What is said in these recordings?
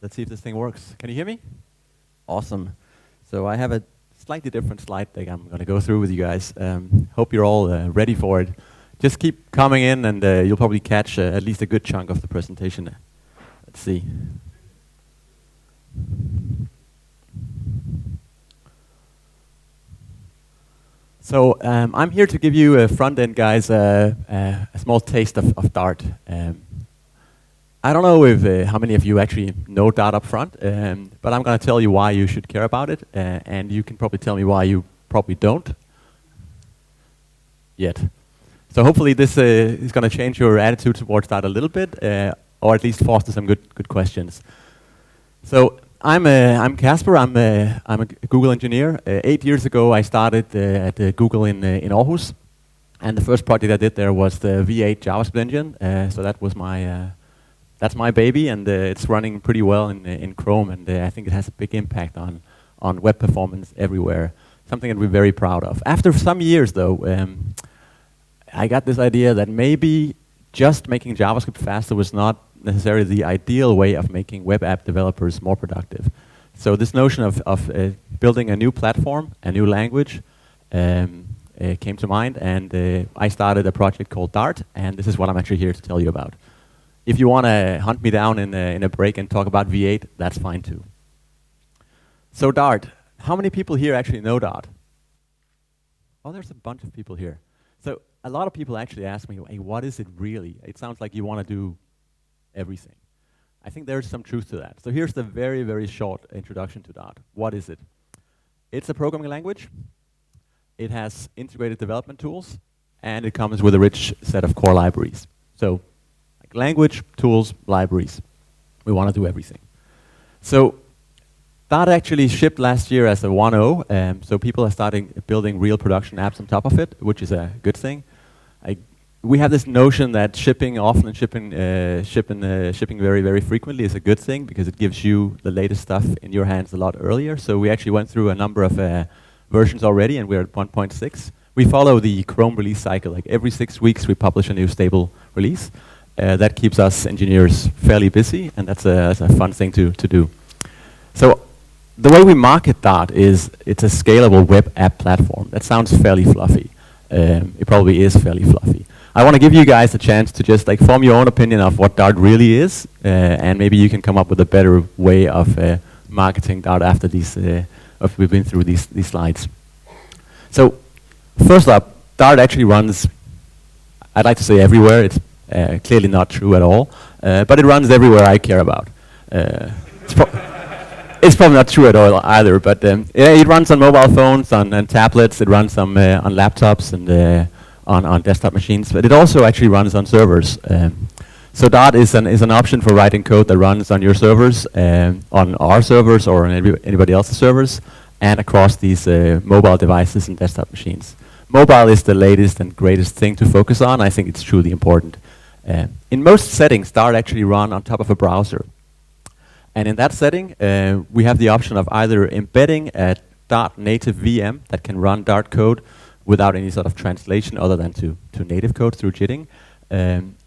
Let's see if this thing works. Can you hear me? Awesome. So I have a slightly different slide deck I'm going to go through with you guys. Hope you're all ready for it. Just keep coming in and you'll probably catch at least a good chunk of the presentation. Let's see. So I'm here to give you front-end guys a small taste of Dart. I don't know if how many of you actually know Dart up front, but I'm going to tell you why you should care about it, and you can probably tell me why you probably don't yet. So hopefully this is going to change your attitude towards Dart a little bit, or at least foster some good questions. So I'm Kasper. I'm a Google engineer. 8 years ago, I started at Google in Aarhus, and the first project I did there was the V8 JavaScript engine. So that was my that's my baby, and it's running pretty well in Chrome, and I think it has a big impact on web performance everywhere. Something that we're very proud of. After some years, though, I got this idea that maybe just making JavaScript faster was not necessarily the ideal way of making web app developers more productive. So this notion of building a new platform, a new language, came to mind, and I started a project called Dart, and this is what I'm actually here to tell you about. If you want to hunt me down in a break and talk about V8, that's fine too. So Dart, how many people here actually know Dart? Oh, there's a bunch of people here. So a lot of people actually ask me, hey, what is it really? It sounds like you want to do everything. I think there's some truth to that. So here's the very, very short introduction to Dart. What is it? It's a programming language. It has integrated development tools, and it comes with a rich set of core libraries. So like language, tools, libraries. We want to do everything. So Dart actually shipped last year as a 1.0, so people are starting building real production apps on top of it, which is a good thing. We have this notion that shipping often and shipping very, very frequently is a good thing because it gives you the latest stuff in your hands a lot earlier. So we actually went through a number of versions already, and we're at 1.6. We follow the Chrome release cycle. Like every 6 weeks, we publish a new stable release. That keeps us engineers fairly busy, and that's a fun thing to do. So the way we market Dart is it's a scalable web app platform. That sounds fairly fluffy. It probably is fairly fluffy. I want to give you guys a chance to just like form your own opinion of what Dart really is, and maybe you can come up with a better way of marketing Dart after these. We've been through these slides. So first up, Dart actually runs. I'd like to say everywhere. It's clearly not true at all, but it runs everywhere I care about. It's probably not true at all either, but it runs on mobile phones, on tablets. It runs on laptops and on desktop machines, but it also actually runs on servers. So Dart is an option for writing code that runs on your servers, on our servers or on anybody else's servers, and across these mobile devices and desktop machines. Mobile is the latest and greatest thing to focus on. I think it's truly important. In most settings, Dart actually run on top of a browser. And in that setting, we have the option of either embedding a Dart native VM that can run Dart code without any sort of translation other than to native code through jitting,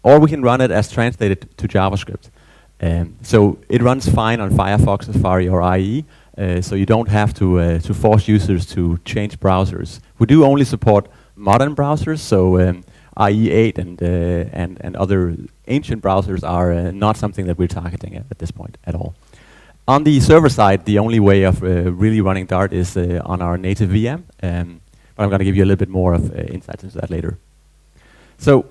or we can run it as translated to JavaScript. So it runs fine on Firefox, Safari, or IE, so you don't have to force users to change browsers. We do only support modern browsers, so IE8 and other ancient browsers are not something that we're targeting at this point at all. On the server side, the only way of really running Dart is on our native VM, but I'm going to give you a little bit more of insights into that later. So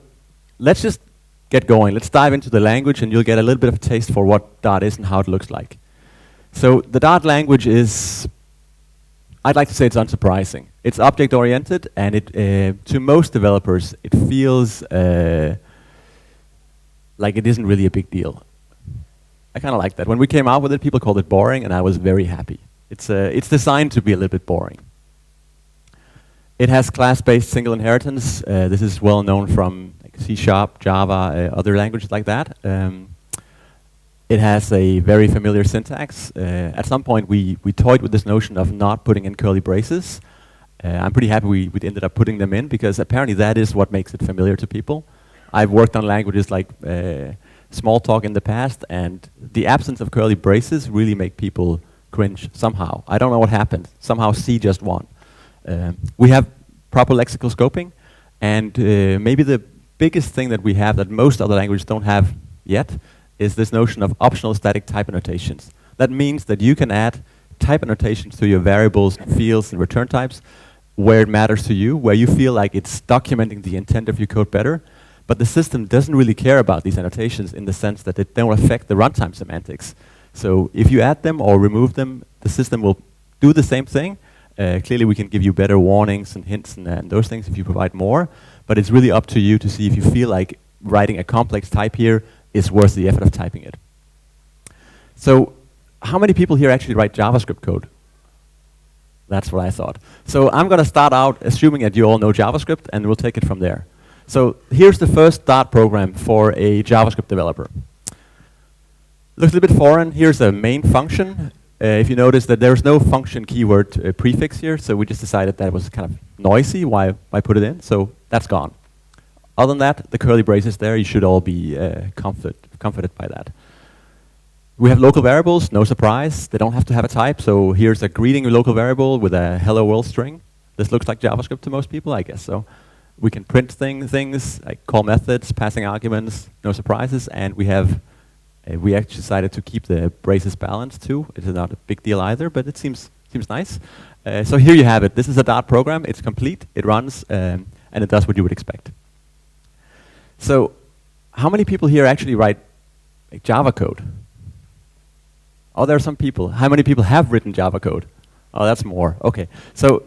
let's just get going. Let's dive into the language, and you'll get a little bit of a taste for what Dart is and how it looks like. So the Dart language is, I'd like to say it's unsurprising. It's object-oriented, and it, to most developers, it feels like it isn't really a big deal. I kind of like that. When we came out with it, people called it boring, and I was very happy. It's designed to be a little bit boring. It has class-based single inheritance. This is well known from like C#, Java, other languages like that. It has a very familiar syntax. At some point, we toyed with this notion of not putting in curly braces. I'm pretty happy we ended up putting them in because apparently that is what makes it familiar to people. I've worked on languages like small talk in the past, and the absence of curly braces really make people cringe somehow. I don't know what happened. Somehow C just won. We have proper lexical scoping, and maybe the biggest thing that we have that most other languages don't have yet is this notion of optional static type annotations. That means that you can add type annotations to your variables, fields, and return types where it matters to you, where you feel like it's documenting the intent of your code better, but the system doesn't really care about these annotations in the sense that they don't affect the runtime semantics. So if you add them or remove them, the system will do the same thing. Clearly we can give you better warnings and hints and those things if you provide more, but it's really up to you to see if you feel like writing a complex type here is worth the effort of typing it. So how many people here actually write JavaScript code? That's what I thought. So I'm going to start out assuming that you all know JavaScript, and we'll take it from there. So here's the first Dart program for a JavaScript developer. Looks a little bit foreign. Here's a main function. If you notice that there's no function keyword prefix here, so we just decided that was kind of noisy. Why put it in? So that's gone. Other than that, the curly braces there, you should all be comforted by that. We have local variables, no surprise. They don't have to have a type, so here's a greeting local variable with a hello world string. This looks like JavaScript to most people, I guess so. We can print things, like call methods, passing arguments, no surprises, and we actually decided to keep the braces balanced too. It is not a big deal either, but it seems nice. So here you have it. This is a Dart program. It's complete. It runs, and it does what you would expect. So how many people here actually write like, Java code? Oh, there are some people. How many people have written Java code? Oh, that's more. Okay. So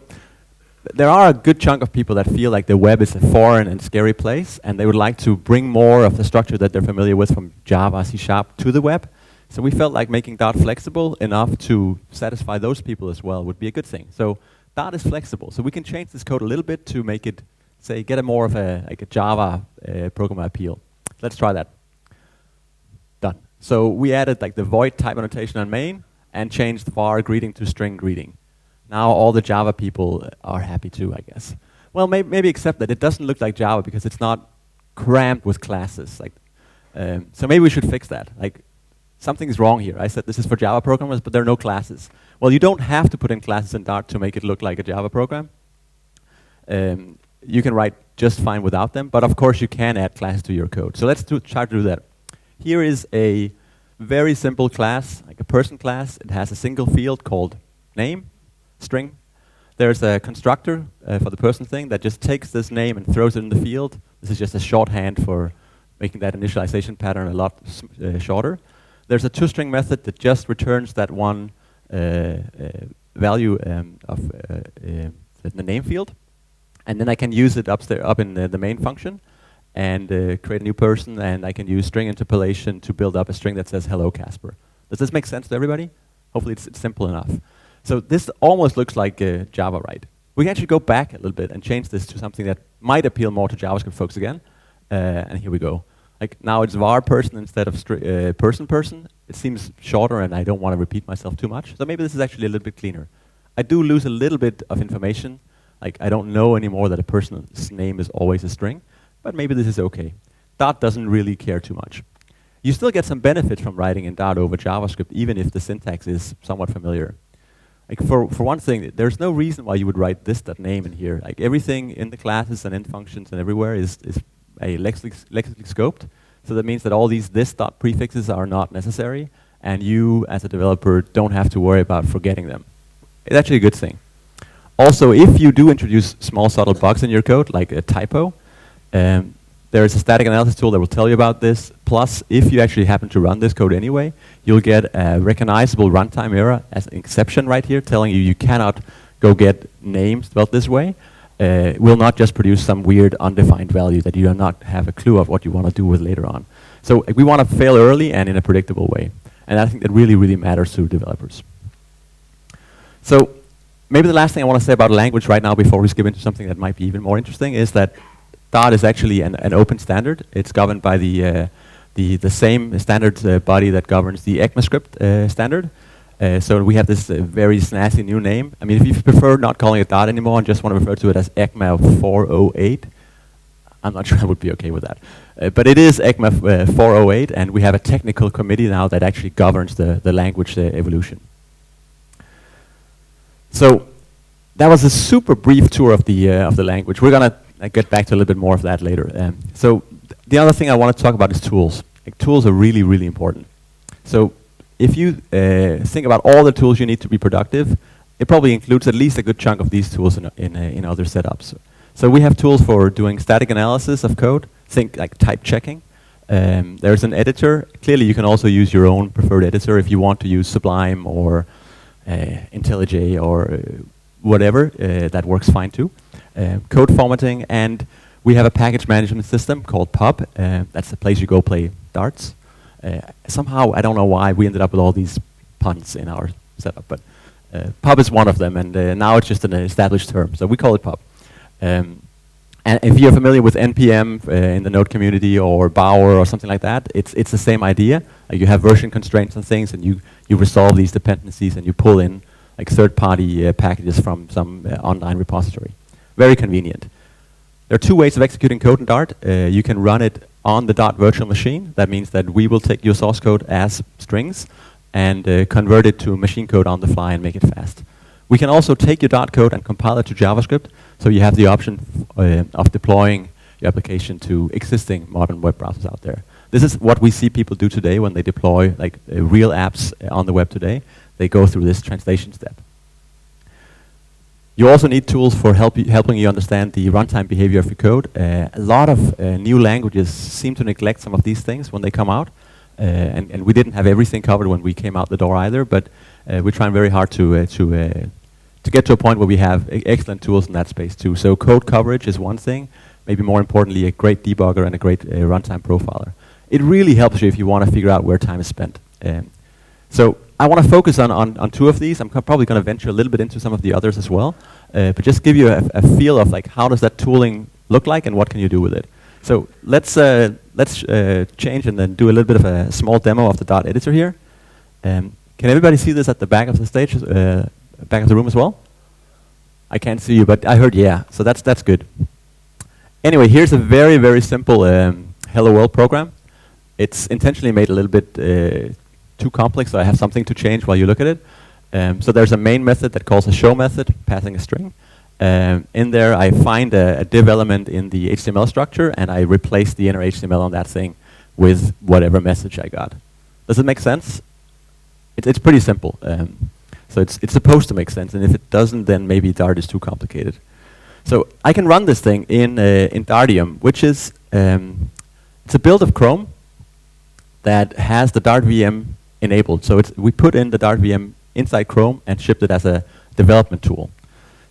there are a good chunk of people that feel like the web is a foreign and scary place, and they would like to bring more of the structure that they're familiar with from Java, C# to the web. So we felt like making Dart flexible enough to satisfy those people as well would be a good thing. So Dart is flexible. So we can change this code a little bit to make it, say, get a more of a Java programmer appeal. Let's try that. Done. So we added like the void type annotation on main and changed var greeting to string greeting. Now all the Java people are happy too, I guess. Well, maybe except that it doesn't look like Java because it's not crammed with classes. Like, so maybe we should fix that. Like, something's wrong here. I said this is for Java programmers, but there are no classes. Well, you don't have to put in classes in Dart to make it look like a Java program. You can write just fine without them, but of course you can add classes to your code. So let's try to do that. Here is a very simple class, like a person class. It has a single field called name, string. There's a constructor for the person thing that just takes this name and throws it in the field. This is just a shorthand for making that initialization pattern a lot shorter. There's a toString method that just returns that one value of the name field. And then I can use it up in the main function and create a new person, and I can use string interpolation to build up a string that says hello Kasper. Does this make sense to everybody? Hopefully it's simple enough. So this almost looks like Java, right? We can actually go back a little bit and change this to something that might appeal more to JavaScript folks again. And here we go. Like now it's var person instead of person. It seems shorter and I don't want to repeat myself too much. So maybe this is actually a little bit cleaner. I do lose a little bit of information. Like I don't know anymore that a person's name is always a string, but maybe this is okay. Dart doesn't really care too much. You still get some benefit from writing in Dart over JavaScript, even if the syntax is somewhat familiar. Like for one thing, there's no reason why you would write this.name in here. Like everything in the classes and in functions and everywhere is a lexically scoped. So that means that all these this.prefixes are not necessary, and you as a developer don't have to worry about forgetting them. It's actually a good thing. Also, if you do introduce small subtle bugs in your code, like a typo, there is a static analysis tool that will tell you about this. Plus, if you actually happen to run this code anyway, you'll get a recognizable runtime error as an exception right here, telling you cannot go get names spelled this way. It will not just produce some weird undefined value that you do not have a clue of what you want to do with later on. So we want to fail early and in a predictable way. And I think that really, really matters to developers. So maybe the last thing I want to say about language right now before we skip into something that might be even more interesting is that Dart is actually an open standard. It's governed by the same standard body that governs the ECMAScript standard. So we have this very snazzy new name. I mean, if you prefer not calling it Dart anymore and just want to refer to it as ECMA 408, I'm not sure I would be okay with that. But it is ECMA 408, and we have a technical committee now that actually governs the language evolution. So that was a super brief tour of the language. We're gonna get back to a little bit more of that later. So the other thing I want to talk about is tools. Like, tools are really, really important. So if you think about all the tools you need to be productive, it probably includes at least a good chunk of these tools in other setups. So we have tools for doing static analysis of code. Think like type checking. There's an editor. Clearly, you can also use your own preferred editor if you want to use Sublime or IntelliJ or whatever. That works fine too. Code formatting, and we have a package management system called Pub. That's the place you go play darts. Somehow, I don't know why, we ended up with all these puns in our setup, but Pub is one of them, and now it's just an established term, so we call it Pub. And if you're familiar with NPM in the Node community or Bower or something like that, it's the same idea. You have version constraints and things, and you resolve these dependencies, and you pull in like third-party packages from some online repository. Very convenient. There are two ways of executing code in Dart. You can run it on the Dart virtual machine. That means that we will take your source code as strings and convert it to machine code on the fly and make it fast. We can also take your Dart code and compile it to JavaScript, so you have the option of deploying your application to existing modern web browsers out there. This is what we see people do today when they deploy like real apps on the web today. They go through this translation step. You also need tools for helping you understand the runtime behavior of your code. A lot of new languages seem to neglect some of these things when they come out. And we didn't have everything covered when we came out the door either, but we're trying very hard to get to a point where we have excellent tools in that space too. So code coverage is one thing, maybe more importantly, a great debugger and a great runtime profiler. It really helps you if you want to figure out where time is spent. So I want to focus on two of these. I'm probably going to venture a little bit into some of the others as well, but just give you a feel of like how does that tooling look like and what can you do with it. So let's change and then do a little bit of a small demo of the Dart editor here. Can everybody see this at the back of the stage, back of the room as well? I can't see you, but I heard yeah, so that's good. Anyway, here's a very, very simple Hello World program. It's intentionally made a little bit too complex, so I have something to change while you look at it. So there's a main method that calls a show method, passing a string. In there, I find a div element in the HTML structure, and I replace the inner HTML on that thing with whatever message I got. Does it make sense? It's pretty simple. So it's supposed to make sense, and if it doesn't, then maybe Dart is too complicated. So I can run this thing in Dartium, which is it's a build of Chrome that has the Dart VM enabled. So we put in the Dart VM inside Chrome and shipped it as a development tool.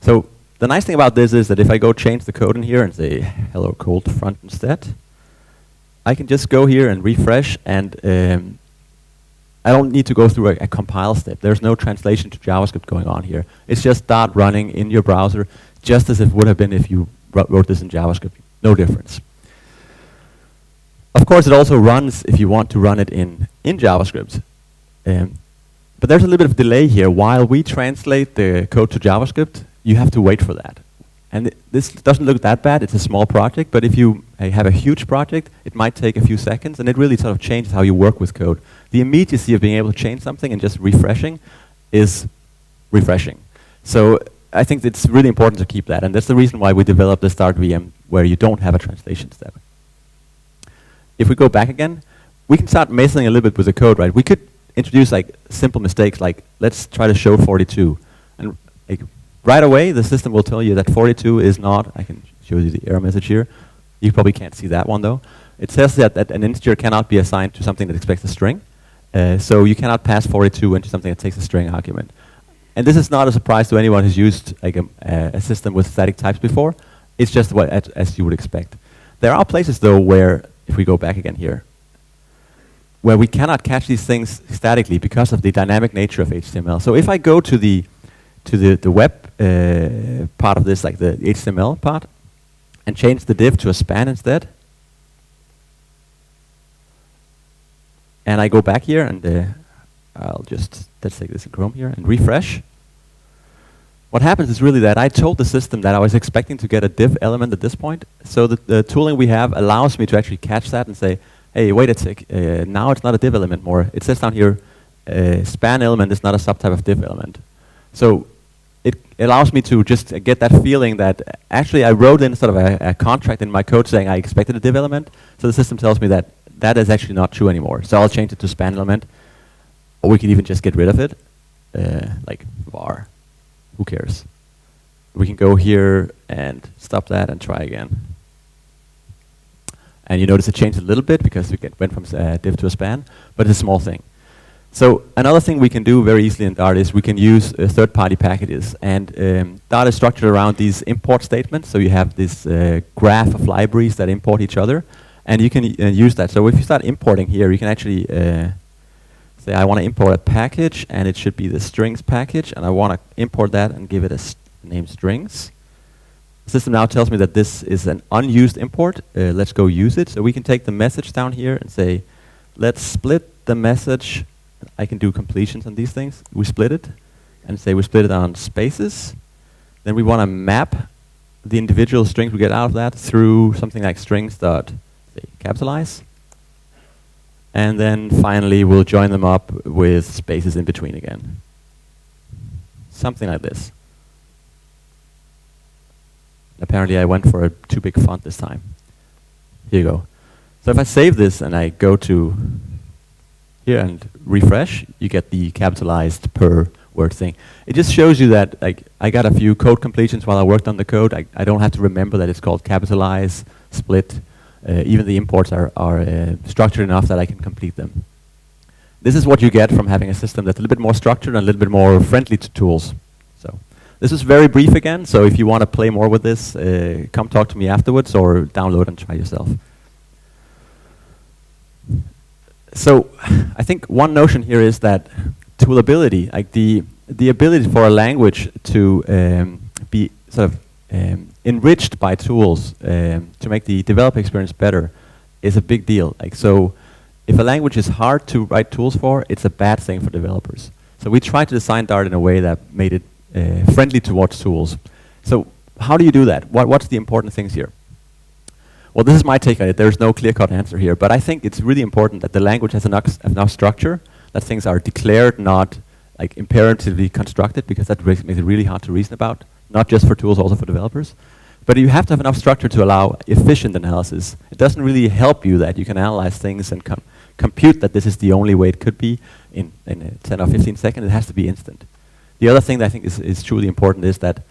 So the nice thing about this is that if I go change the code in here and say hello cold front instead, I can just go here and refresh, and I don't need to go through a compile step. There's no translation to JavaScript going on here. It's just Dart running in your browser, just as it would have been if you wrote this in JavaScript. No difference. Of course, it also runs if you want to run it in JavaScript. But there's a little bit of delay here. While we translate the code to JavaScript, you have to wait for that. And this doesn't look that bad. It's a small project, but if you have a huge project, it might take a few seconds, and it really sort of changes how you work with code. The immediacy of being able to change something and just refreshing is refreshing. So I think it's really important to keep that, and that's the reason why we developed the Start VM, where you don't have a translation step. If we go back again, we can start messing a little bit with the code, right? We could introduce like simple mistakes, like let's try to show 42, and like, right away the system will tell you that 42 is not. I can show you the error message here. You probably can't see that one though. It says that an integer cannot be assigned to something that expects a string, so you cannot pass 42 into something that takes a string argument. And this is not a surprise to anyone who's used like a system with static types before. It's just what as you would expect. There are places though where, if we go back again here, where we cannot catch these things statically because of the dynamic nature of HTML. So if I go to the web part of this, like the HTML part, and change the div to a span instead, and I go back here and let's take this in Chrome here and refresh. what happens is really that I told the system that I was expecting to get a div element at this point. So the tooling we have allows me to actually catch that and say, hey, wait a sec, now it's not a div element more. It says down here, span element is not a subtype of div element. So it allows me to just get that feeling that actually I wrote in sort of a contract in my code saying I expected a div element. So the system tells me that that is actually not true anymore. So I'll change it to span element, or we can even just get rid of it, like var. Who cares? We can go here and stop that and try again. And you notice it changed a little bit because we went from div to a span, but it's a small thing. So another thing we can do very easily in Dart is we can use third-party packages. And Dart is structured around these import statements. So you have this graph of libraries that import each other. And you can use that. So if you start importing here, you can actually say I want to import a package, and it should be the strings package, and I want to import that and give it a name strings. The system now tells me that this is an unused import. Let's go use it. So we can take the message down here and say, let's split the message. I can do completions on these things. We split it, and say we split it on spaces. Then we want to map the individual strings we get out of that through something like strings dot capitalize. And then finally, we'll join them up with spaces in between again. Something like this. Apparently, I went for a too big font this time. Here you go. So if I save this and I go to here and refresh, you get the capitalized per word thing. It just shows you that like I got a few code completions while I worked on the code. I don't have to remember that it's called capitalize, split. Even the imports are structured enough that I can complete them. This is what you get from having a system that's a little bit more structured and a little bit more friendly to tools. So this is very brief again, so if you want to play more with this, come talk to me afterwards or download and try yourself. So I think one notion here is that toolability, like the ability for a language to be sort of enriched by tools to make the developer experience better is a big deal. Like, so if a language is hard to write tools for, it's a bad thing for developers. So we tried to design Dart in a way that made it friendly towards tools. So how do you do that? What's the important things here? Well, this is my take on it. There's no clear-cut answer here, but I think it's really important that the language has enough structure, that things are declared, not like imperatively constructed, because that makes it really hard to reason about. Not just for tools, also for developers. But you have to have enough structure to allow efficient analysis. It doesn't really help you that you can analyze things and compute that this is the only way it could be in 10 or 15 seconds. It has to be instant. The other thing that I think is truly important is that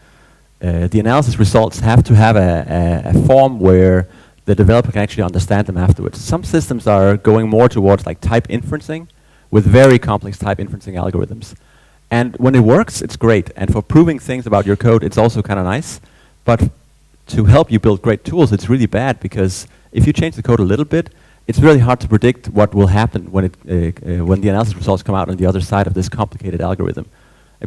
the analysis results have to have a form where the developer can actually understand them afterwards. Some systems are going more towards like type inferencing with very complex type inferencing algorithms. And when it works, it's great. And for proving things about your code, it's also kind of nice. But to help you build great tools, it's really bad, because if you change the code a little bit, it's really hard to predict what will happen when the analysis results come out on the other side of this complicated algorithm.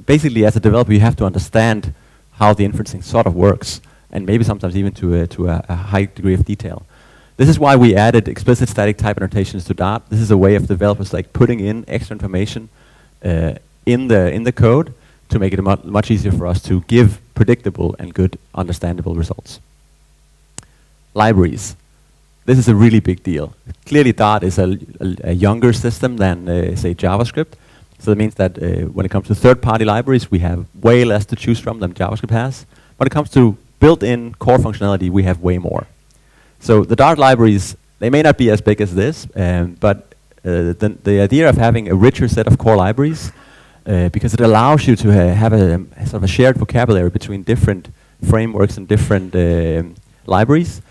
Basically, as a developer, you have to understand how the inferencing sort of works, and maybe sometimes even to a high degree of detail. This is why we added explicit static type annotations to Dart. This is a way of developers like putting in extra information in the code to make it much easier for us to give predictable and good understandable results. Libraries. This is a really big deal. Clearly Dart is a younger system than say JavaScript. So that means that when it comes to third-party libraries, we have way less to choose from than JavaScript has. When it comes to built-in core functionality, we have way more. So the Dart libraries, they may not be as big as this, but the idea of having a richer set of core libraries, because it allows you to have a sort of a shared vocabulary between different frameworks and different libraries,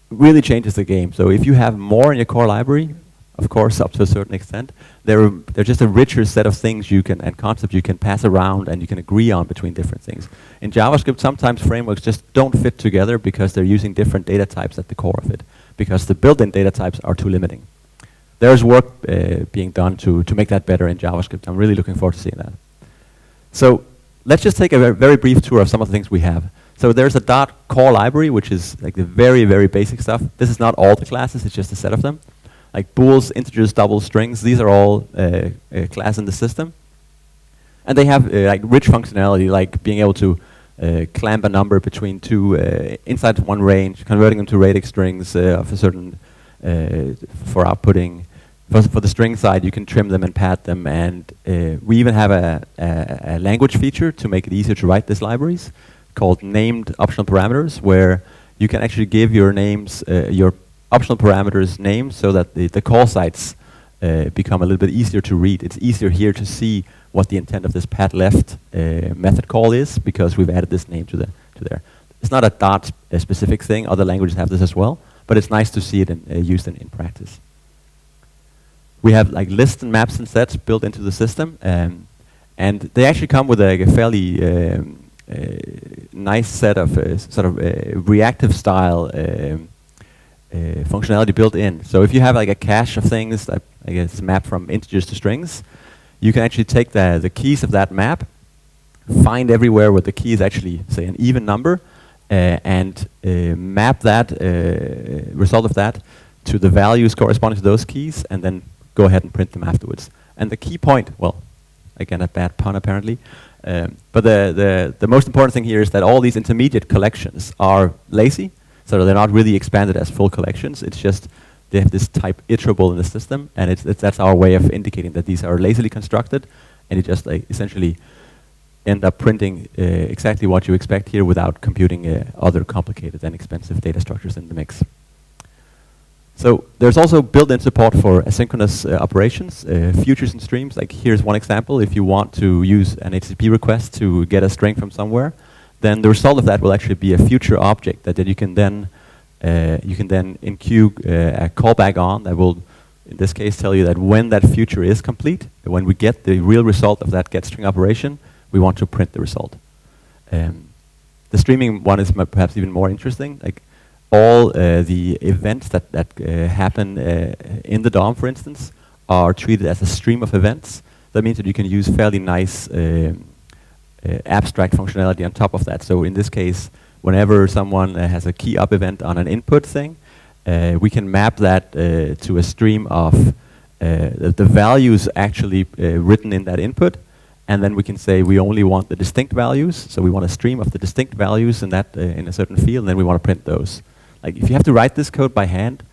really changes the game. So if you have more in your core library, of course, up to a certain extent, they're just a richer set of things you can and concepts you can pass around and you can agree on between different things. In JavaScript, sometimes frameworks just don't fit together because they're using different data types at the core of it, because the built-in data types are too limiting. There's work being done to make that better in JavaScript. I'm really looking forward to seeing that. So let's just take a very brief tour of some of the things we have. So there's a Dart core library, which is like the very, very basic stuff. This is not all the classes, it's just a set of them. Like bools, integers, doubles, strings, these are all class in the system. And they have like rich functionality, like being able to clamp a number between two inside one range, converting them to radix strings of a certain for outputting. For the string side, you can trim them and pad them, and we even have a language feature to make it easier to write these libraries called named optional parameters, where you can actually give your names, your optional parameters names, so that the call sites become a little bit easier to read. It's easier here to see what the intent of this pad left method call is, because we've added this name to there. It's not a Dart specific thing. Other languages have this as well, but it's nice to see it used in practice. We have like lists and maps and sets built into the system, and they actually come with a fairly nice set of sort of reactive style functionality built in. So if you have like a cache of things, that I guess map from integers to strings, you can actually take the keys of that map, find everywhere where the key is actually, say, an even number, and map that result of that to the values corresponding to those keys, and then go ahead and print them afterwards. And the key point, well, again, a bad pun apparently, but the most important thing here is that all these intermediate collections are lazy, so they're not really expanded as full collections. It's just they have this type iterable in the system, and that's our way of indicating that these are lazily constructed, and you just essentially end up printing exactly what you expect here without computing other complicated and expensive data structures in the mix. So there's also built-in support for asynchronous operations, futures and streams. Like here's one example. If you want to use an HTTP request to get a string from somewhere, then the result of that will actually be a future object that you can then enqueue a callback on that will, in this case, tell you that when that future is complete, when we get the real result of that getString operation, we want to print the result. The streaming one is perhaps even more interesting. Like all the events that happen in the DOM, for instance, are treated as a stream of events. That means that you can use fairly nice abstract functionality on top of that. So in this case, whenever someone has a key up event on an input thing, we can map that to a stream of the values actually written in that input, and then we can say we only want the distinct values. So we want a stream of the distinct values in that in a certain field, and then we want to print those. Like if you have to write this code by hand,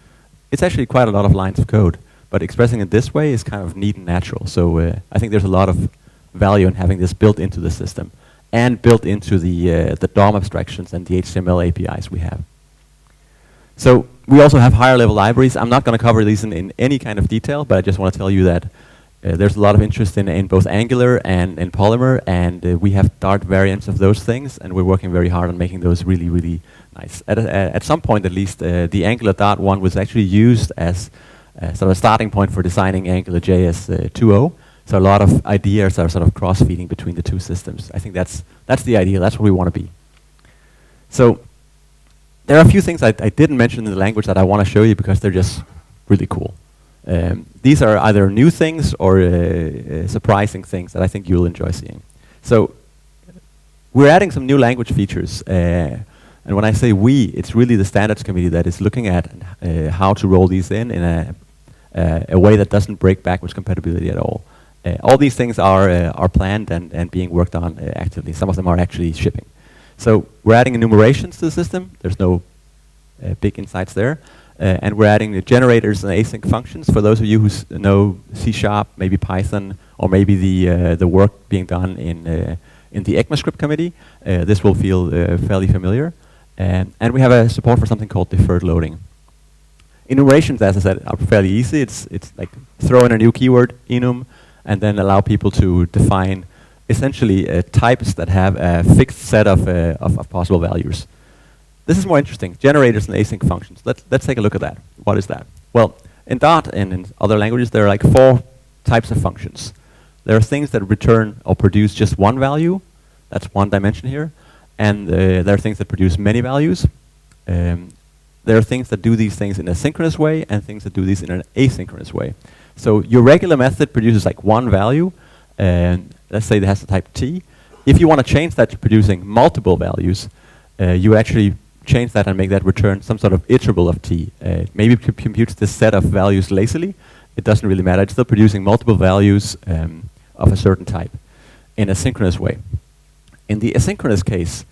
it's actually quite a lot of lines of code, but expressing it this way is kind of neat and natural. So I think there's a lot of value in having this built into the system and built into the DOM abstractions and the HTML APIs we have. So we also have higher level libraries. I'm not going to cover these in any kind of detail, but I just want to tell you that there's a lot of interest in both Angular and in Polymer, and we have Dart variants of those things, and we're working very hard on making those really, really nice. At some point, at least, the Angular Dart one was actually used as sort of a starting point for designing Angular JS 2.0. So a lot of ideas are sort of cross-feeding between the two systems. I think that's the idea. That's what we want to be. So there are a few things I didn't mention in the language that I want to show you because they're just really cool. These are either new things or surprising things that I think you'll enjoy seeing. So we're adding some new language features. And when I say we, it's really the standards committee that is looking at how to roll these in a way that doesn't break backwards compatibility at all. All these things are planned and being worked on actively. Some of them are actually shipping. So we're adding enumerations to the system. There's no big insights there. And we're adding the generators and async functions. For those of you who know C#, maybe Python, or maybe the work being done in the ECMAScript committee, this will feel fairly familiar. And we have a support for something called deferred loading. Enumerations, as I said, are fairly easy. It's like throw in a new keyword, enum, and then allow people to define essentially types that have a fixed set of possible values. This is more interesting. Generators and async functions. Let's take a look at that. What is that? Well, in Dart and in other languages, there are like 4 types of functions. There are things that return or produce just one value. That's one dimension here. And there are things that produce many values. There are things that do these things in a synchronous way and things that do these in an asynchronous way. So your regular method produces like one value, and let's say it has the type t. If you want to change that to producing multiple values, you actually change that and make that return some sort of iterable of t. Maybe it computes this set of values lazily. It doesn't really matter. It's still producing multiple values of a certain type. in a synchronous way. In the asynchronous case,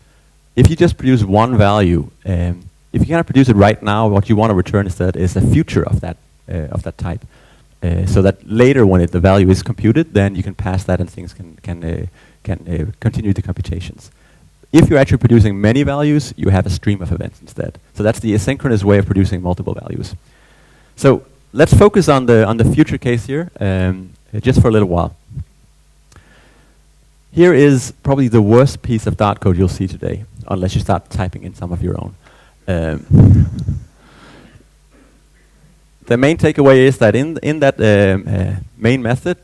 if you just produce one value, if you cannot produce it right now, what you want to return instead is a future of that type. So that later, when the value is computed, then you can pass that and things can continue the computations. If you're actually producing many values, you have a stream of events instead. So that's the asynchronous way of producing multiple values. So let's focus on the future case here, just for a little while. Here is probably the worst piece of Dart code you'll see today, unless you start typing in some of your own. The main takeaway is that in that main method,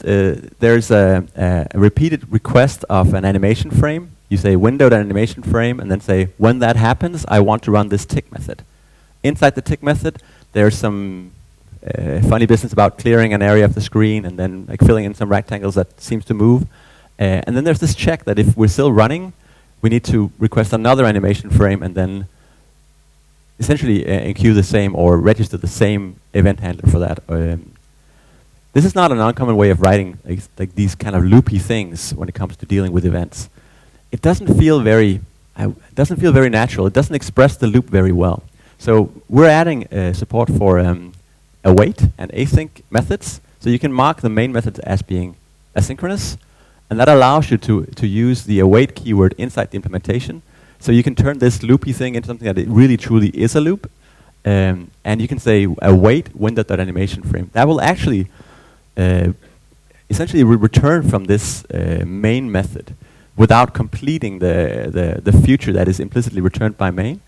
there's a repeated request of an animation frame. You say windowed animation frame, and then say, when that happens, I want to run this tick method. Inside the tick method, there's some funny business about clearing an area of the screen and then like filling in some rectangles that seems to move. And then there's this check that if we're still running, we need to request another animation frame and then essentially enqueue the same or register the same event handler for that. This is not an uncommon way of writing like these kind of loopy things when it comes to dealing with events. It doesn't feel very natural. It doesn't express the loop very well. So we're adding support for await and async methods. So you can mark the main method as being asynchronous, and that allows you to use the await keyword inside the implementation. So you can turn this loopy thing into something that it really truly is a loop. And you can say await window.animation frame. That will actually essentially return from this main method without completing the future that is implicitly returned by main.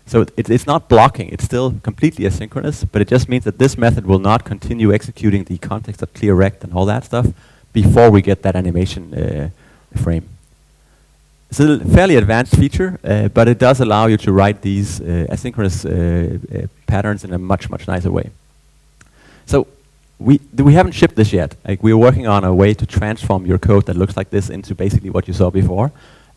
So it's not blocking, it's still completely asynchronous, but it just means that this method will not continue executing the context of clear rect and all that stuff before we get that animation frame. It's a fairly advanced feature, but it does allow you to write these asynchronous patterns in a much, much nicer way. So we haven't shipped this yet. Like, we're working on a way to transform your code that looks like this into basically what you saw before.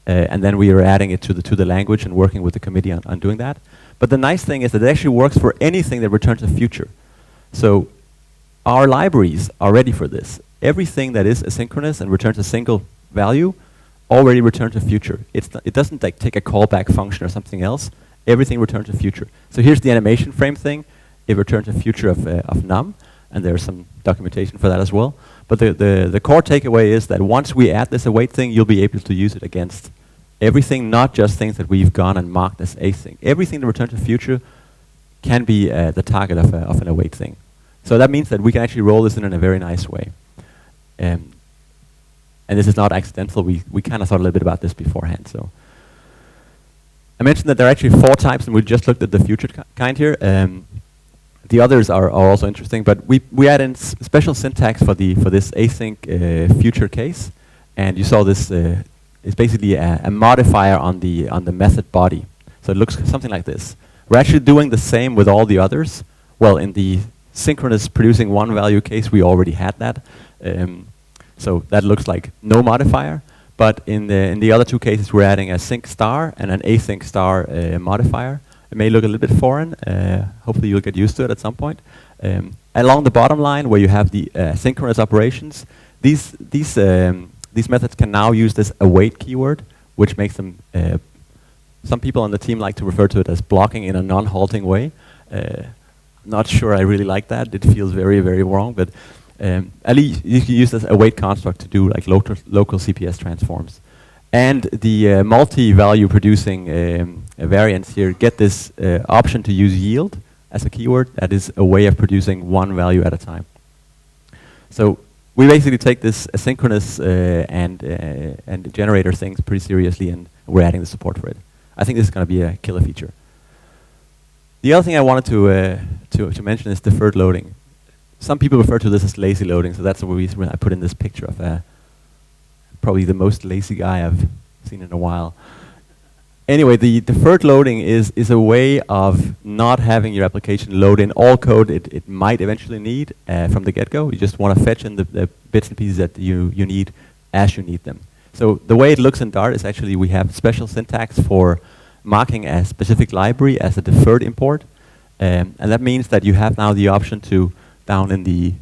And then we are adding it to the language and working with the committee on doing that. But the nice thing is that it actually works for anything that returns a future. So our libraries are ready for this. Everything that is asynchronous and returns a single value already returns a future. It doesn't like take a callback function or something else. Everything returns a future. So here's the animation frame thing. It returns a future of num, and there's some documentation for that as well. But the core takeaway is that once we add this await thing, you'll be able to use it against everything, not just things that we've gone and marked as async. Everything that returns a future can be the target of an await thing. So that means that we can actually roll this in a very nice way. And this is not accidental. We kind of thought a little bit about this beforehand. So I mentioned that there are actually 4 types, and we just looked at the future kind here. The others are also interesting, but we add in special syntax for this async future case, and you saw this is basically a modifier on the method body. So it looks something like this. We're actually doing the same with all the others. Well, in the synchronous producing one value case, we already had that. So that looks like no modifier. But in the other 2 cases, we're adding a sync star and an async star modifier. It may look a little bit foreign. Hopefully you'll get used to it at some point. Along the bottom line, where you have the synchronous operations, these methods can now use this await keyword, which makes them. Some people on the team like to refer to it as blocking in a non-halting way. Not sure I really like that. It feels very, very wrong. But at least you can use this await construct to do like local CPS transforms. And the multi-value producing variants here get this option to use yield as a keyword. That is a way of producing one value at a time. So we basically take this asynchronous and generator things pretty seriously, and we're adding the support for it. I think this is going to be a killer feature. The other thing I wanted to mention is deferred loading. Some people refer to this as lazy loading, so that's the reason I put in this picture of probably the most lazy guy I've seen in a while. Anyway, the deferred loading is a way of not having your application load in all code it might eventually need from the get-go. You just want to fetch in the bits and pieces that you need as you need them. So the way it looks in Dart is actually we have special syntax for marking a specific library as a deferred import. And that means that you have now the option to, down in the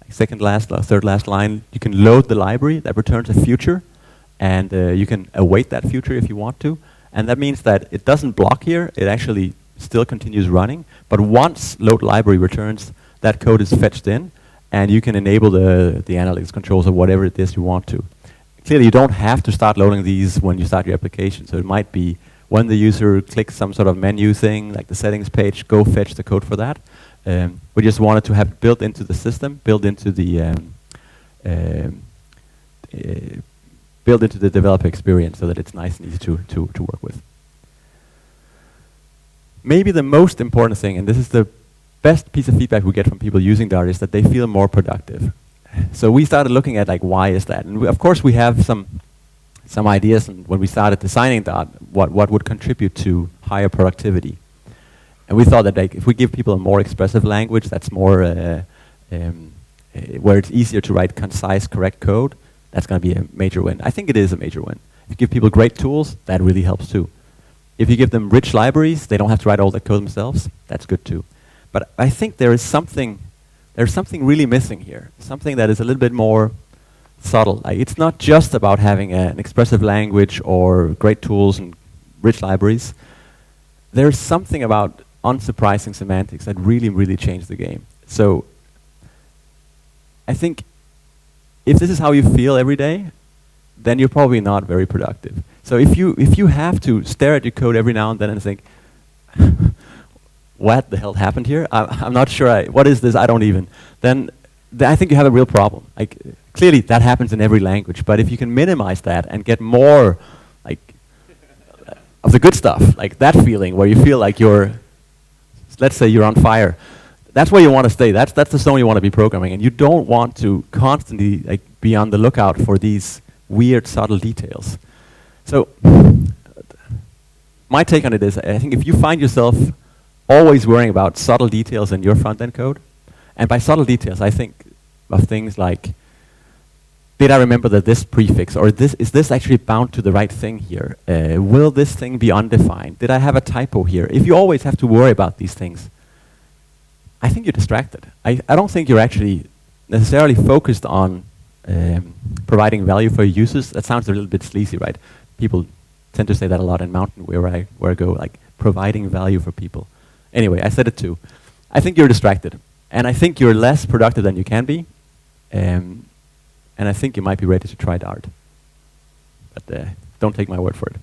second last, third last line, you can load the library that returns a future, and you can await that future if you want to. And that means that it doesn't block here, it actually still continues running, but once load library returns, that code is fetched in, and you can enable the analytics controls or whatever it is you want to. Clearly, you don't have to start loading these when you start your application, so it might be when the user clicks some sort of menu thing, like the settings page, go fetch the code for that. We just wanted to have built into the system, built into the developer experience, so that it's nice and easy to work with. Maybe the most important thing, and this is the best piece of feedback we get from people using Dart, is that they feel more productive. So we started looking at, like, why is that? And of course we have some ideas, and when we started designing Dart, what would contribute to higher productivity. And we thought that, like, if we give people a more expressive language that's more where it's easier to write concise, correct code, that's going to be a major win. I think it is a major win. If you give people great tools, that really helps too. If you give them rich libraries, they don't have to write all the code themselves. That's good too. But I think there's something really missing here. Something that is a little bit more subtle. It's not just about having an expressive language or great tools and rich libraries. There's something about unsurprising semantics that really, really changed the game. So I think if this is how you feel every day, then you're probably not very productive. So if you have to stare at your code every now and then and think, what the hell happened here? I'm not sure. What is this? I don't even. Then I think you have a real problem. Like, clearly that happens in every language, but if you can minimize that and get more, like, of the good stuff, like that feeling where you feel like let's say you're on fire, that's where you want to stay. That's the zone you want to be programming, and you don't want to constantly, like, be on the lookout for these weird, subtle details. So my take on it is, I think if you find yourself always worrying about subtle details in your front-end code, and by subtle details, I think of things like, did I remember that this prefix, or is this actually bound to the right thing here? Will this thing be undefined? Did I have a typo here? If you always have to worry about these things, I think you're distracted. I don't think you're actually necessarily focused on providing value for your users. That sounds a little bit sleazy, right? People tend to say that a lot in Mountain, where I go, like, providing value for people. Anyway, I said it too. I think you're distracted. And I think you're less productive than you can be. And I think you might be ready to try Dart. But don't take my word for it.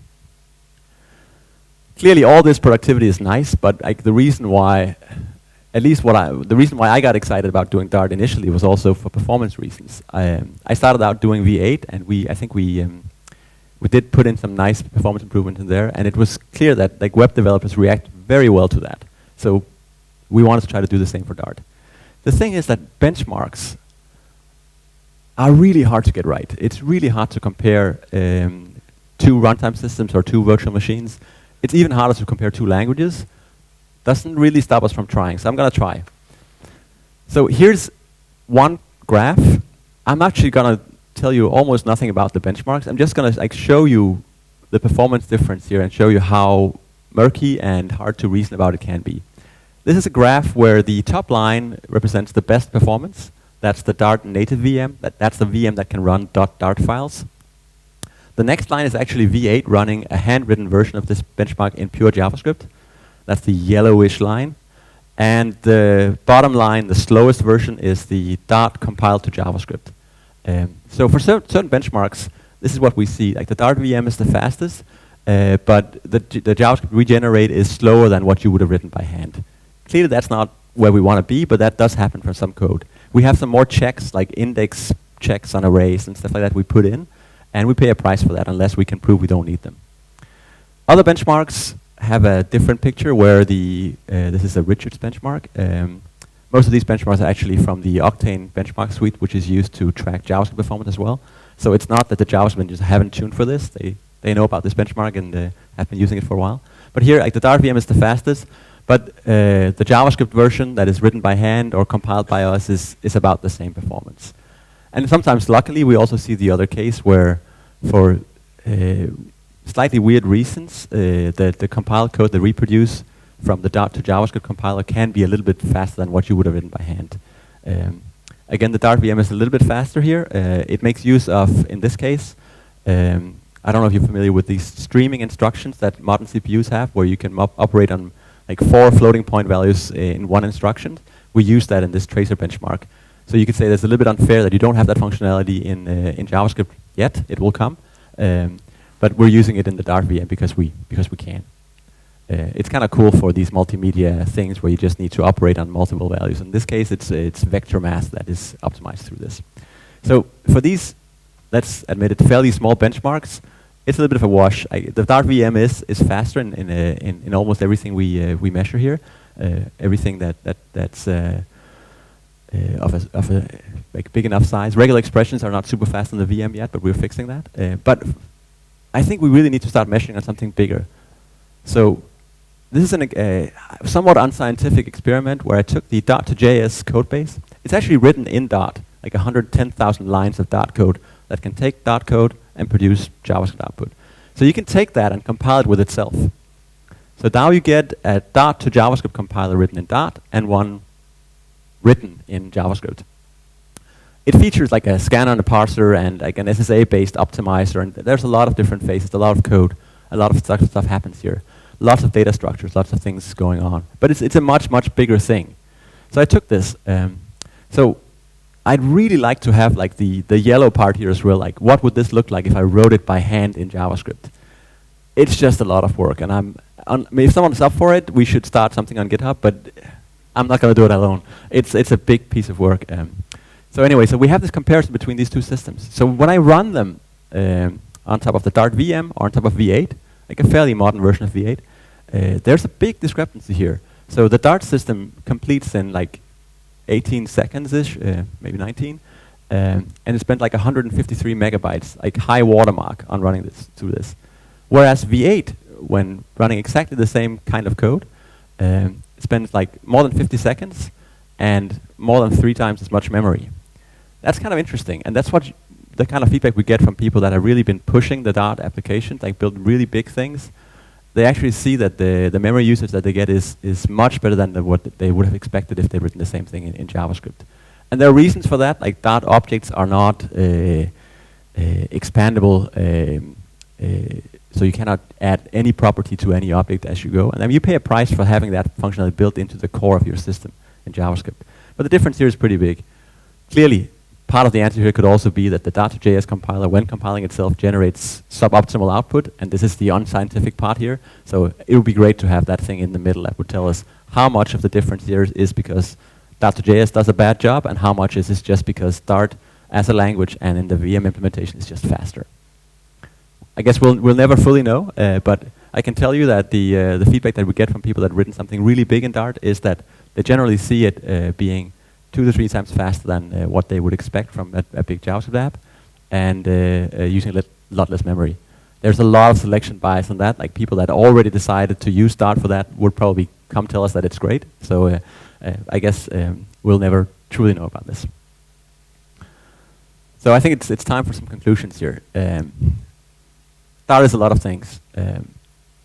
Clearly, all this productivity is nice, but, like, the reason why, the reason why I got excited about doing Dart initially was also for performance reasons. I started out doing V8, and I think we did put in some nice performance improvements in there, and it was clear that, like, web developers react very well to that. So we wanted to try to do the same for Dart. The thing is that benchmarks are really hard to get right. It's really hard to compare two runtime systems or two virtual machines. It's even harder to compare two languages. Doesn't really stop us from trying, so I'm going to try. So here's one graph. I'm actually going to tell you almost nothing about the benchmarks. I'm just going to, like, show you the performance difference here and show you how murky and hard to reason about it can be. This is a graph where the top line represents the best performance. That's the Dart native VM. That's the VM that can run .dart files. The next line is actually V8 running a handwritten version of this benchmark in pure JavaScript. That's the yellowish line. And the bottom line, the slowest version, is the Dart compiled to JavaScript. So for certain benchmarks, this is what we see. Like, the Dart VM is the fastest, but the JavaScript we generate is slower than what you would have written by hand. Clearly, that's not where we want to be, but that does happen for some code. We have some more checks, like index checks on arrays and stuff like that we put in, and we pay a price for that unless we can prove we don't need them. Other benchmarks have a different picture where this is a Richards benchmark. Most of these benchmarks are actually from the Octane benchmark suite, which is used to track JavaScript performance as well. So it's not that the JavaScript engineers haven't tuned for this. They know about this benchmark and have been using it for a while. But here, like, the Dart VM is the fastest, but the JavaScript version that is written by hand or compiled by us is about the same performance. And sometimes, luckily, we also see the other case where, for slightly weird reasons, the compiled code, the reproduce from the Dart to JavaScript compiler, can be a little bit faster than what you would have written by hand. Again, the Dart VM is a little bit faster here. It makes use of, in this case, I don't know if you're familiar with these streaming instructions that modern CPUs have, where you can operate on like 4 floating point values in one instruction. We use that in this tracer benchmark. So you could say that's a little bit unfair that you don't have that functionality in JavaScript yet. It will come, but we're using it in the Dart VM because we can. It's kind of cool for these multimedia things where you just need to operate on multiple values. In this case, it's vector math that is optimized through this. So for these, let's admit it, fairly small benchmarks, it's a little bit of a wash. The Dart VM is faster in almost everything we measure here. Everything that's of a like big enough size. Regular expressions are not super fast on the VM yet, but we're fixing that. But I think we really need to start measuring on something bigger. So this is a somewhat unscientific experiment where I took the Dart to JS code base. It's actually written in Dart, like 110,000 lines of Dart code that can take Dart code and produce JavaScript output. So you can take that and compile it with itself. So now you get a Dart to JavaScript compiler written in Dart and one written in JavaScript. It features like a scanner and a parser and like an SSA-based optimizer, and there's a lot of different phases, a lot of code, a lot of stuff happens here. Lots of data structures, lots of things going on. But it's a much bigger thing. So I took this. So I'd really like to have like the yellow part here as well. Like, what would this look like if I wrote it by hand in JavaScript? It's just a lot of work, and if someone's up for it, we should start something on GitHub. But I'm not going to do it alone. It's a big piece of work. So anyway, so we have this comparison between these two systems. So when I run them on top of the Dart VM or on top of V8, like a fairly modern version of V8, there's a big discrepancy here. So the Dart system completes in like 18 seconds-ish, maybe 19, and it spent like 153 megabytes, like high watermark on running this through this. Whereas V8, when running exactly the same kind of code, spends like more than 50 seconds and more than 3 times as much memory. That's kind of interesting, and that's what the kind of feedback we get from people that have really been pushing the Dart applications, like build really big things. They actually see that the memory usage that they get is much better than what they would have expected if they'd written the same thing in JavaScript. And there are reasons for that, like Dart objects are not expandable, so you cannot add any property to any object as you go. And then you pay a price for having that functionality built into the core of your system in JavaScript. But the difference here is pretty big. Clearly, part of the answer here could also be that the Dart.js compiler, when compiling itself, generates suboptimal output, and this is the unscientific part here. So it would be great to have that thing in the middle that would tell us how much of the difference here is because Dart.js does a bad job, and how much is this just because Dart as a language and in the VM implementation is just faster. I guess we'll never fully know, but I can tell you that the feedback that we get from people that have written something really big in Dart is that they generally see it being 2 to 3 times faster than what they would expect from a big JavaScript app, and using a lot less memory. There's a lot of selection bias on that. Like people that already decided to use Dart for that would probably come tell us that it's great. So I guess we'll never truly know about this. So I think it's time for some conclusions here. Dart is a lot of things.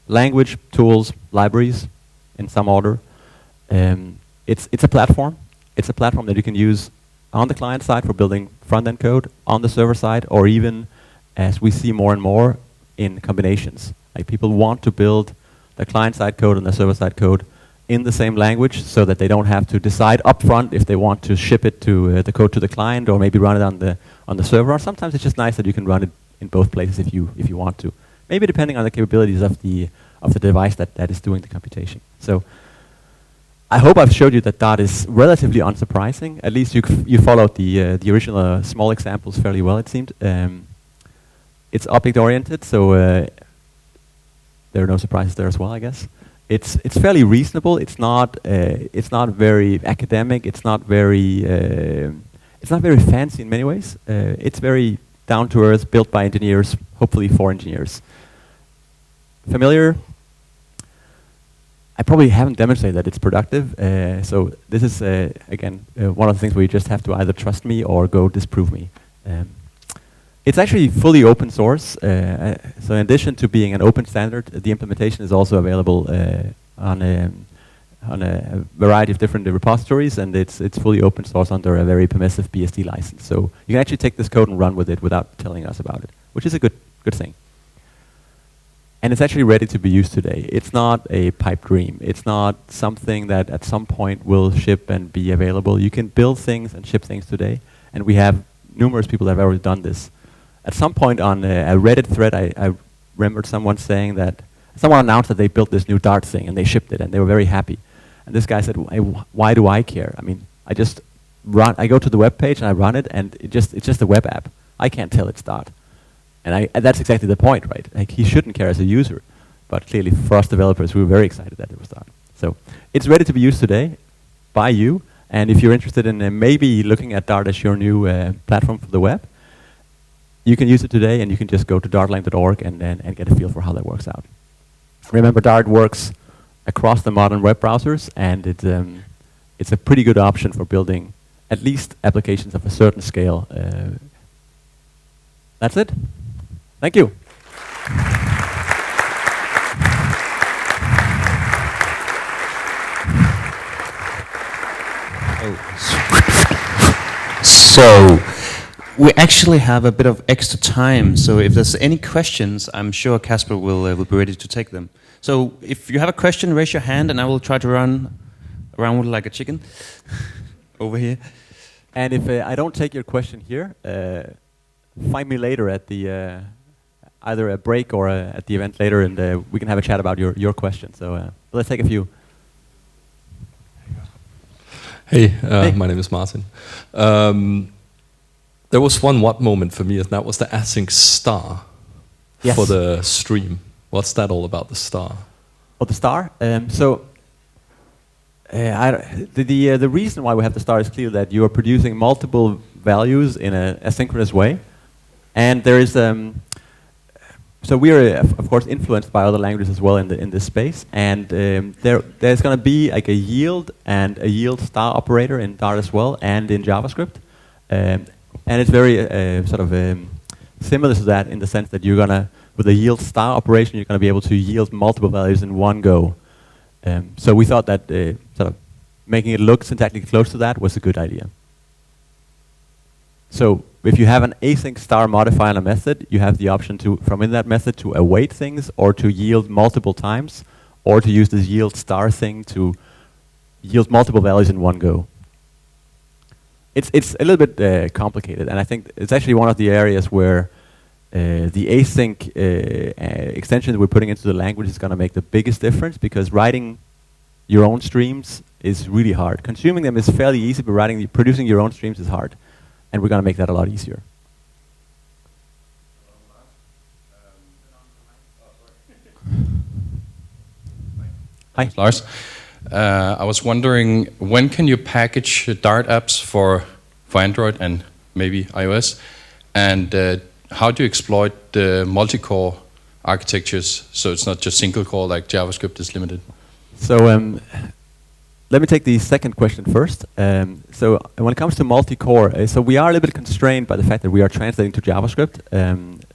Language, tools, libraries, in some order. It's a platform. It's a platform that you can use on the client side for building front-end code, on the server side, or even, as we see more and more, in combinations. Like people want to build the client-side code and the server-side code in the same language so that they don't have to decide upfront if they want to ship it to the code to the client or maybe run it on the server. Or sometimes it's just nice that you can run it in both places if you want to. Maybe depending on the capabilities of the device that is doing the computation. So I hope I've showed you that Dart is relatively unsurprising. At least you followed the original small examples fairly well, it seemed. It's object-oriented, so there are no surprises there as well, I guess. It's fairly reasonable. It's not very academic. It's not very fancy in many ways. It's very down to earth, built by engineers, hopefully for engineers. Familiar? I probably haven't demonstrated that it's productive, so this is, again, one of the things where you just have to either trust me or go disprove me. It's actually fully open source, so in addition to being an open standard, the implementation is also available on a variety of different repositories, and it's fully open source under a very permissive BSD license. So you can actually take this code and run with it without telling us about it, which is a good thing. And it's actually ready to be used today. It's not a pipe dream. It's not something that at some point will ship and be available. You can build things and ship things today, and we have numerous people that have already done this. At some point on a Reddit thread, I remembered someone saying that someone announced that they built this new Dart thing and they shipped it and they were very happy. And this guy said, why do I care? I mean, I go to the web page and I run it, and it's just a web app. I can't tell it's Dart. And that's exactly the point, right? Like, he shouldn't care as a user. But clearly for us developers, we were very excited that it was Dart. So it's ready to be used today by you. And if you're interested in maybe looking at Dart as your new platform for the web, you can use it today, and you can just go to dartlang.org and get a feel for how that works out. Remember, Dart works across the modern web browsers, and it's a pretty good option for building at least applications of a certain scale. That's it. Thank you. So we actually have a bit of extra time, so if there's any questions, I'm sure Kasper will be ready to take them. So if you have a question, raise your hand, and I will try to run around with like a chicken over here. And if I don't take your question here, find me later at the either a break or at the event later, and we can have a chat about your question. So let's take a few. Hey, my name is Martin. There was one what moment for me, and that was the async star for the stream. What's that all about, the star? Oh, the star? The reason why we have the star is clear that you are producing multiple values in an asynchronous way. And there is, so we are, of course, influenced by other languages as well in this space. And there's going to be like a yield and a yield star operator in Dart as well, and in JavaScript. And it's very similar to that in the sense that you're going to, with a yield star operation, you're going to be able to yield multiple values in one go. So we thought that making it look syntactically close to that was a good idea. So if you have an async star modifier in a method, you have the option to, from in that method, to await things or to yield multiple times, or to use this yield star thing to yield multiple values in one go. It's a little bit complicated, and I think it's actually one of the areas where the async extensions we're putting into the language is going to make the biggest difference, because writing your own streams is really hard. Consuming them is fairly easy, but producing your own streams is hard, and we're going to make that a lot easier. Hi, Lars. I was wondering, when can you package Dart apps for Android and maybe iOS? And how do you exploit the multi-core architectures so it's not just single core like JavaScript is limited? So let me take the second question first. So when it comes to multi-core, so we are a little bit constrained by the fact that we are translating to JavaScript.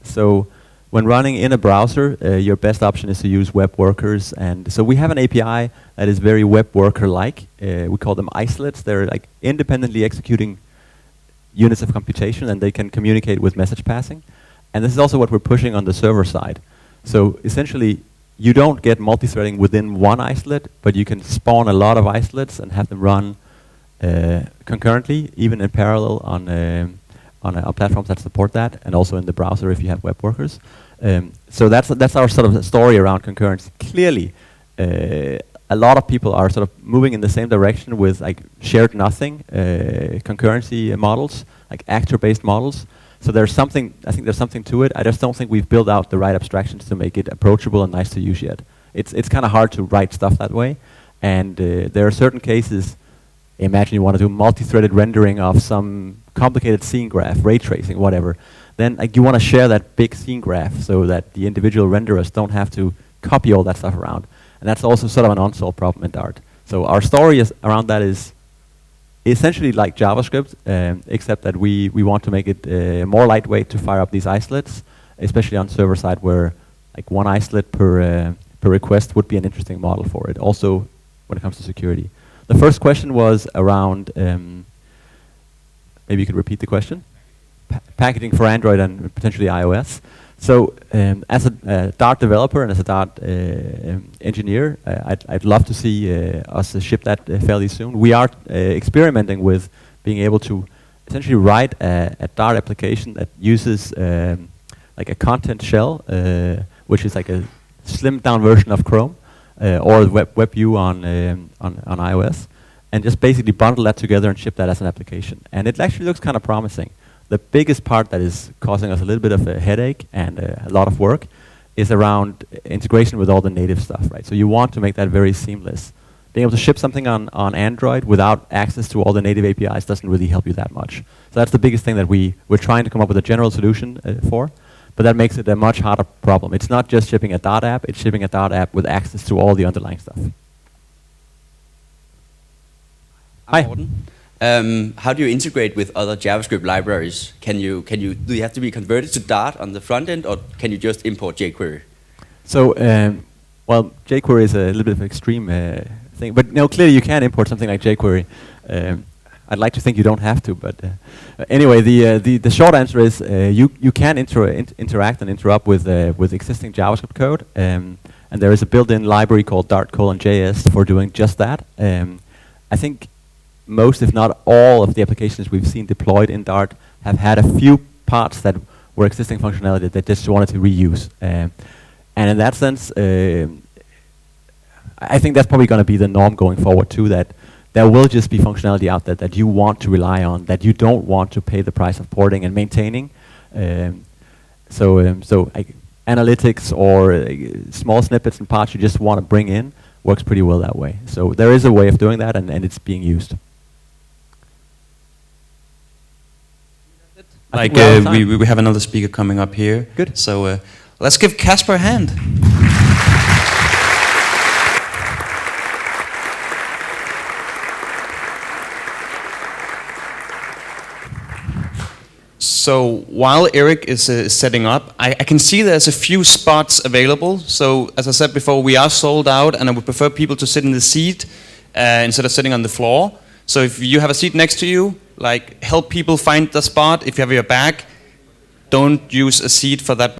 So when running in a browser, your best option is to use web workers. And so we have an API that is very web worker-like. We call them isolates. They're like independently executing units of computation, and they can communicate with message passing. And this is also what we're pushing on the server side. So essentially, you don't get multi-threading within one isolate, but you can spawn a lot of isolates and have them run concurrently, even in parallel on platforms that support that, and also in the browser if you have web workers. So that's our sort of story around concurrency. Clearly, a lot of people are sort of moving in the same direction with like shared nothing concurrency models, like actor-based models. So I think there's something to it. I just don't think we've built out the right abstractions to make it approachable and nice to use yet. It's kind of hard to write stuff that way, and there are certain cases. Imagine you want to do multi-threaded rendering of some complicated scene graph, ray tracing, whatever. Then like, you want to share that big scene graph so that the individual renderers don't have to copy all that stuff around. And that's also sort of an unsolved problem in Dart. So our story around that is essentially like JavaScript, except that we want to make it more lightweight to fire up these isolates, especially on server side where like one isolate per request would be an interesting model for it. Also, when it comes to security. The first question was around, maybe you could repeat the question? Packaging for Android and potentially iOS. So as a Dart developer and as a Dart engineer, I'd love to see us ship that fairly soon. We are experimenting with being able to essentially write a Dart application that uses like a content shell, which is like a slimmed down version of Chrome or WebView on iOS, and just basically bundle that together and ship that as an application. And it actually looks kind of promising. The biggest part that is causing us a little bit of a headache and a lot of work is around integration with all the native stuff, right? So you want to make that very seamless. Being able to ship something on Android without access to all the native APIs doesn't really help you that much. So that's the biggest thing that we're trying to come up with a general solution for, but that makes it a much harder problem. It's not just shipping a Dart app, it's shipping a Dart app with access to all the underlying stuff. Hi. How do you integrate with other JavaScript libraries? Do you have to be converted to Dart on the front end, or can you just import jQuery? So, well, jQuery is a little bit of an extreme thing, but no, clearly you can import something like jQuery. I'd like to think you don't have to, but anyway, the short answer is you can interact and interrupt with existing JavaScript code, and there is a built-in library called Dart::JS for doing just that. I think most, if not all, of the applications we've seen deployed in Dart have had a few parts that were existing functionality that they just wanted to reuse. And in that sense, I think that's probably going to be the norm going forward too, that there will just be functionality out there that you want to rely on, that you don't want to pay the price of porting and maintaining. So analytics or small snippets and parts you just want to bring in works pretty well that way. So there is a way of doing that, and it's being used. Like we have another speaker coming up here. Good. So let's give Kasper a hand. So while Eric is setting up, I can see there's a few spots available. So as I said before, we are sold out, and I would prefer people to sit in the seat instead of sitting on the floor. So if you have a seat next to you, like help people find the spot. If you have your bag, don't use a seat for that.